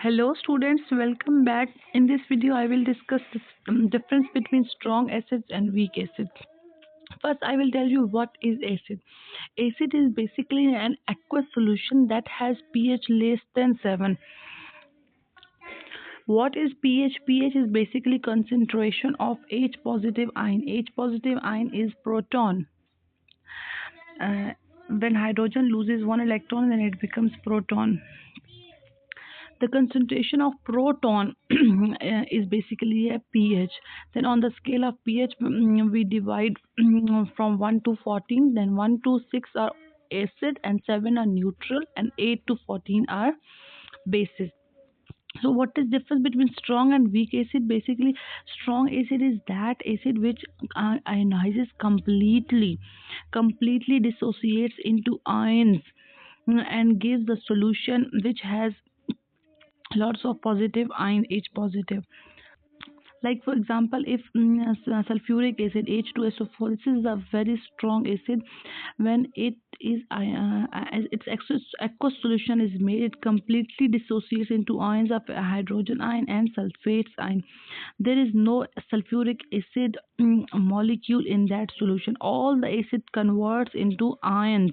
Hello students, welcome back. In this video I will discuss the difference between strong acids and weak acids. First I will tell you what is acid. Acid is basically an aqueous solution that has pH less than 7. What is pH? pH is basically concentration of H positive ion. H positive ion is proton. Uh, when hydrogen loses one electron then it becomes proton. The concentration of proton is basically a pH. Then on the scale of pH, we divide from 1 to 14. Then 1 to 6 are acid and 7 are neutral and 8 to 14 are bases. So what is difference between strong and weak acid? Basically strong acid is that acid which ionizes completely dissociates into ions, and gives the solution which has lots of positive ion, H positive. Like for example, if sulfuric acid H2SO4, this is a very strong acid. When it is as its aqueous solution is made, it completely dissociates into ions of hydrogen ion and sulfates ion. There is no sulfuric acid molecule in that solution. All the acid converts into ions.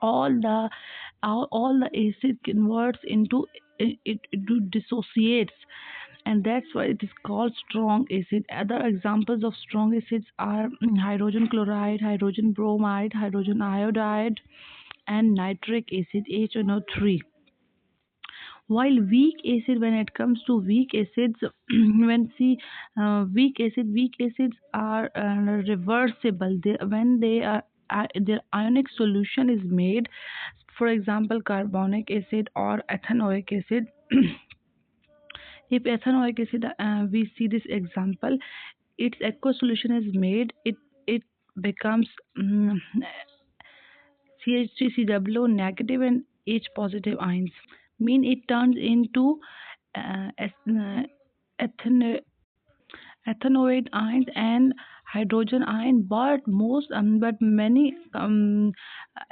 All the acid converts into it dissociates, and that's why it is called strong acid. Other examples of strong acids are hydrogen chloride, hydrogen bromide, hydrogen iodide, and nitric acid HNO3. While weak acid, when it comes to weak acids, when see weak acids are reversible. When they are their ionic solution is made, for example carbonic acid or ethanoic acid. If ethanoic acid, we see this example, its aqueous solution is made, it becomes CH3COO negative and H positive ions. Mean it turns into ethano ethanoate ions and hydrogen ion, but many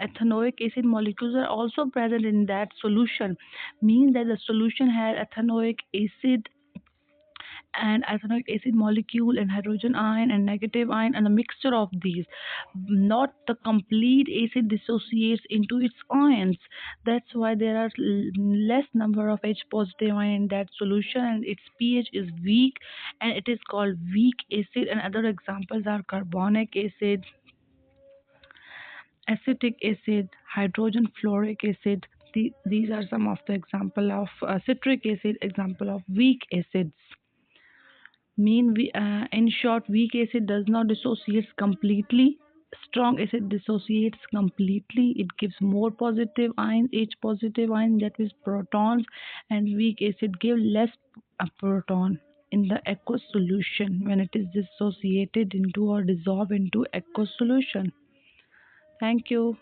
ethanoic acid molecules are also present in that solution. Means that the solution has ethanoic acid molecule and hydrogen ion and negative ion, and a mixture of these. Not the complete acid dissociates into its ions. That's why there are less number of H positive ion in that solution, and its pH is weak, and it is called weak acid. And other examples are carbonic acid, acetic acid, hydrogen fluoric acid. These are some of the example of citric acid, example of weak acids. In short, weak acid does not dissociate completely. Strong acid dissociates completely. It gives more positive ions, H positive ion, that is protons, and weak acid give less proton in the aqueous solution when it is dissociated into or dissolved into aqueous solution. Thank you.